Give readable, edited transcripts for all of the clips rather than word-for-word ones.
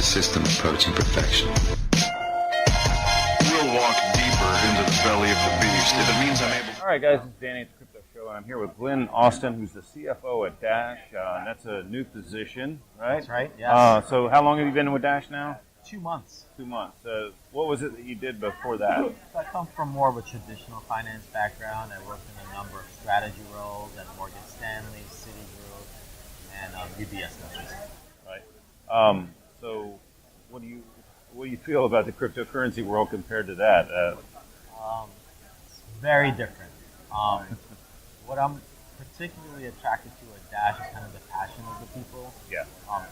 a system approaching perfection. We'll walk deeper into the belly of the beast if it means I'm able to. All right, guys, this is Danny at the Crypto Show, and I'm here with Glenn Austin, who's the CFO at Dash, and that's a new position, right? That's right, yes. So how long have you been with Dash now? 2 months. 2 months. What was it that you did before that? So I come from more of a traditional finance background. I worked in a number of strategy roles at Morgan Stanley, Citigroup, and UBS. Right. So what do you feel about the cryptocurrency world compared to that? It's very different. What I'm particularly attracted to at Dash is kind of the passion of the people. Yeah.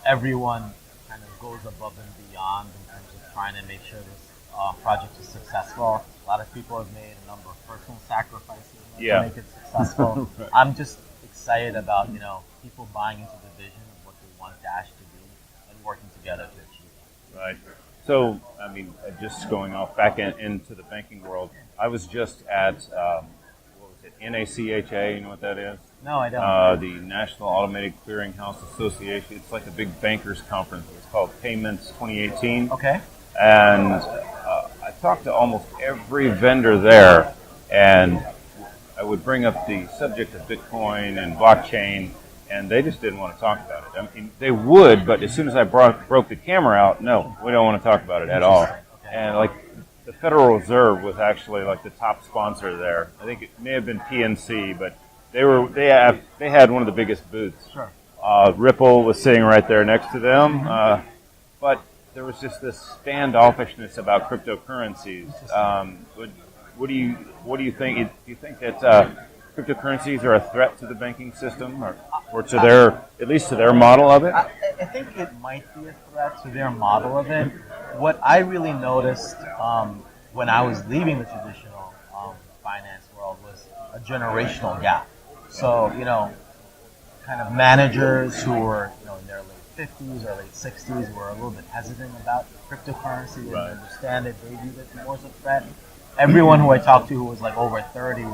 Everyone kind of goes above and beyond in terms of trying to make sure this project is successful. A lot of people have made a number of personal sacrifices to make it successful. Right. I'm just excited about people buying into the vision of what they want Dash to be and working together to achieve it. Right. So, I mean, just going off back into the banking world, I was just at NACHA, you know what that is? No, I don't. The National Automated Clearinghouse Association. It's like a big bankers conference. It's called Payments 2018. Okay. And I talked to almost every vendor there, and I would bring up the subject of Bitcoin and blockchain, and they just didn't want to talk about it. I mean, they would, but as soon as I broke the camera out, no, we don't want to talk about it at all. Okay. And like, the Federal Reserve was actually like the top sponsor there. I think it may have been PNC, but they had one of the biggest booths. Sure. Ripple was sitting right there next to them, but there was just this standoffishness about cryptocurrencies. What do you think? Do you think that cryptocurrencies are a threat to the banking system, or to at least to their model of it? I think it might be a threat to their model of it. What I really noticed when I was leaving the traditional finance world was a generational gap. So, kind of managers who were in their late 50s or late 60s were a little bit hesitant about cryptocurrency. They didn't understand it. They viewed it more as a threat. Everyone who I talked to who was like over 30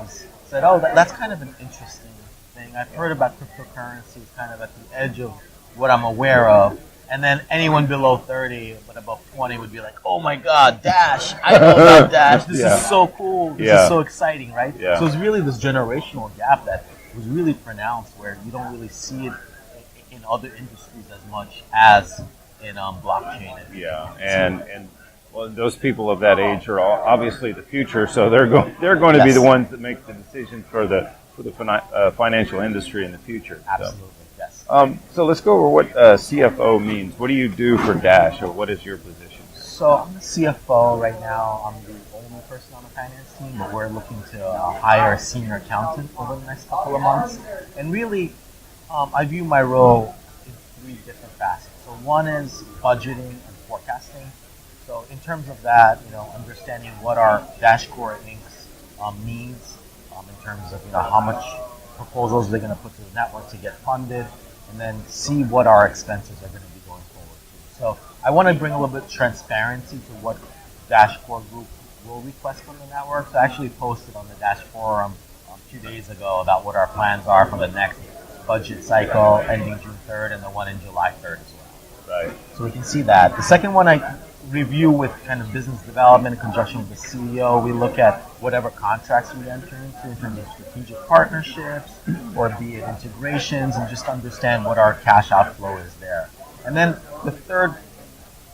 said, oh, that's kind of an interesting thing. I've heard about cryptocurrencies kind of at the edge of what I'm aware of. And then anyone below 30, but above 20 would be like, oh my God, Dash, I know about Dash. This is so cool. This is so exciting, right? Yeah. So it's really this generational gap that was really pronounced where you don't really see it in other industries as much as in blockchain. And well, those people of that age are obviously the future, so they're going to be the ones that make the decisions for the financial industry in the future. Absolutely. So. Yes. So let's go over what CFO means. What do you do for Dash, or what is your position? So I'm the CFO right now. I'm the only person on the finance team, but we're looking to hire a senior accountant over the next couple of months. And really, I view my role in 3 different facets. So one is budgeting and forecasting. So in terms of that, understanding what our Dashcore Inc.'s needs in terms of how much proposals they're going to put to the network to get funded, and then see what our expenses are going to be going forward to. So I want to bring a little bit of transparency to what Dashcore Group will request from the network. So I actually posted on the Dash Forum 2 days ago about what our plans are for the next budget cycle ending June 3rd and the one in July 3rd as well. Right. So we can see that. The second one I review with kind of business development in conjunction with the CEO. We look at whatever contracts we enter into in terms of strategic partnerships or be it integrations, and just understand what our cash outflow is there. And then the third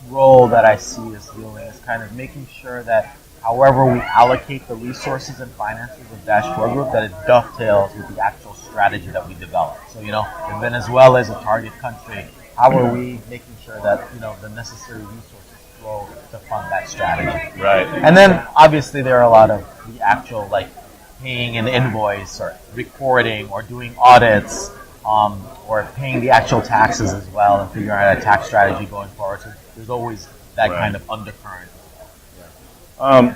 role that I see us doing is kind of making sure that however we allocate the resources and finances of Dashcore Group, that it dovetails with the actual strategy that we develop. So, if Venezuela is a target country, how are we making sure that, the necessary resources flow to fund that strategy? Right. And then, obviously, there are a lot of the actual, paying an invoice or recording or doing audits or paying the actual taxes as well and figuring out a tax strategy going forward. So there's always that kind of undercurrent.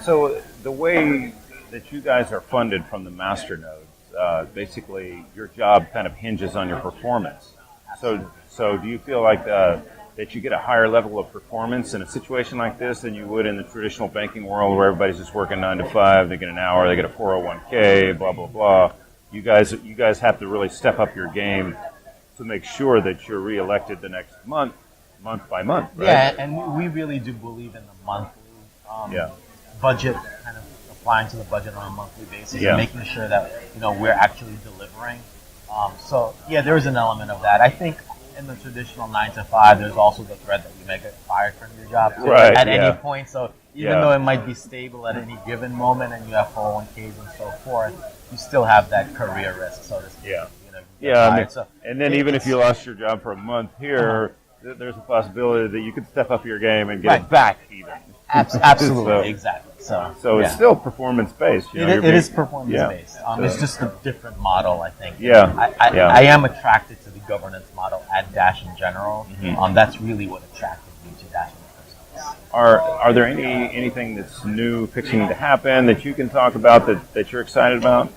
So the way that you guys are funded from the masternodes, basically your job kind of hinges on your performance. So do you feel like that you get a higher level of performance in a situation like this than you would in the traditional banking world where everybody's just working 9 to 5, they get an hour, they get a 401k, blah, blah, blah. You guys have to really step up your game to make sure that you're reelected the next month month by month, right? Yeah, and we really do believe in the monthly Yeah. budget, kind of applying to the budget on a monthly basis Yeah. and making sure that we're actually delivering. So yeah, there is an element of that. I think in the traditional 9 to 5, there's also the threat that you may get fired from your job Right, at yeah. any point. So even Yeah. though it might be stable at any given moment, and you have 401ks and so forth, you still have that career risk, so to speak. Yeah. You get Yeah, I fired. mean, So and then even if you lost your job for a month here, there's a possibility that you could step up your game and get Right. it back even. absolutely, So- exactly. So it's yeah. still performance based. It is performance based. It's So- just a different model, I think. Yeah, yeah. I am attracted to the governance model at Dash in general. Mm-hmm. That's really what attracted me to Dash in the first place. Are there anything that's new fixing to happen that you can talk about that you're excited about?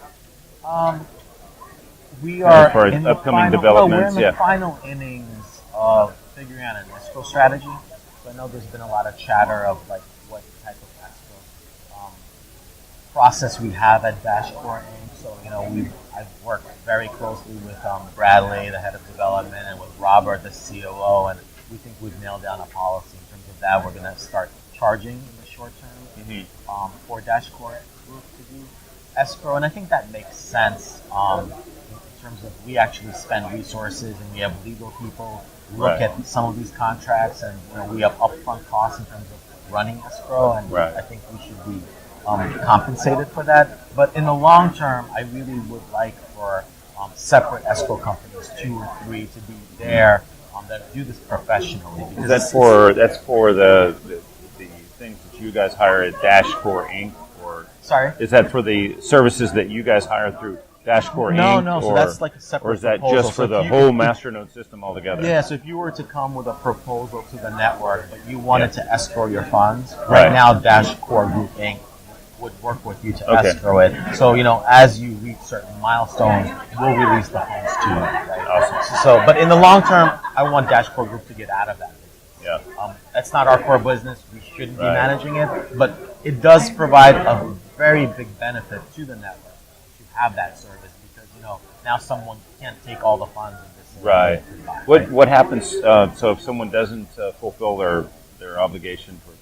We are As far as in the upcoming final, developments, we're in the yeah. final innings of figuring out an escrow strategy. So I know there's been a lot of chatter of like what type of escrow process we have at Dashcore Inc. So I've worked very closely with Bradley, the head of development, and with Robert, the COO, and we think we've nailed down a policy in terms of that. We're going to start charging in the short term for Dashcore Group to do escrow, and I think that makes sense. In terms of we actually spend resources and we have legal people look Right. at some of these contracts, and we have upfront costs in terms of running escrow, and Right. I think we should be compensated for that. But in the long term, I really would like for separate escrow companies, 2 or 3, to be there that do this professionally. Because That's for the things that you guys hire at Dashcore Inc. or sorry. is that for the services that you guys hire through Dashcore Inc. No. So or, that's like a separate or is that proposal. just So for if the you- whole masternode system altogether? Yeah, so if you were to come with a proposal to the network, but you wanted Yeah. to escrow your funds, Right. right now Dash Core Group Inc. would work with you to Okay. escrow it. So, as you reach certain milestones, we'll release the funds to you. Right? Awesome. So, but in the long term, I want Dash Core Group to get out of that business. Yeah. That's not our core business. We shouldn't be Right. managing it, but it does provide a very big benefit to the network to have that service because, now someone can't take all the funds and just say, Right. goodbye, What happens? So if someone doesn't fulfill their obligation for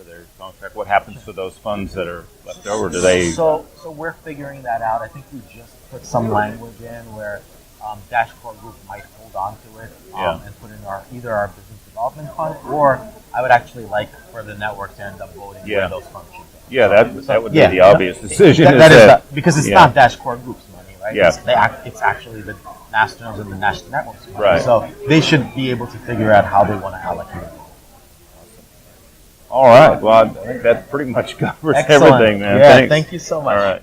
their contract, what happens to those funds that are left over? Do they? So we're figuring that out. I think we just put some language in where Dashcore Group might hold on to it Yeah. and put in either our business development fund, or I would actually like for the network to end up voting Yeah. where those funds should go. Yeah, that would Yeah. be the obvious decision. That is is that- because it's yeah. not Dashcore Group's money, right? Yeah. It's actually the Masternodes and the National Network's money. Right. So they should be able to figure out how they want to allocate it. All right. Well, I think that pretty much covers Excellent. everything, man. Yeah, Thanks. thank you so much. All right.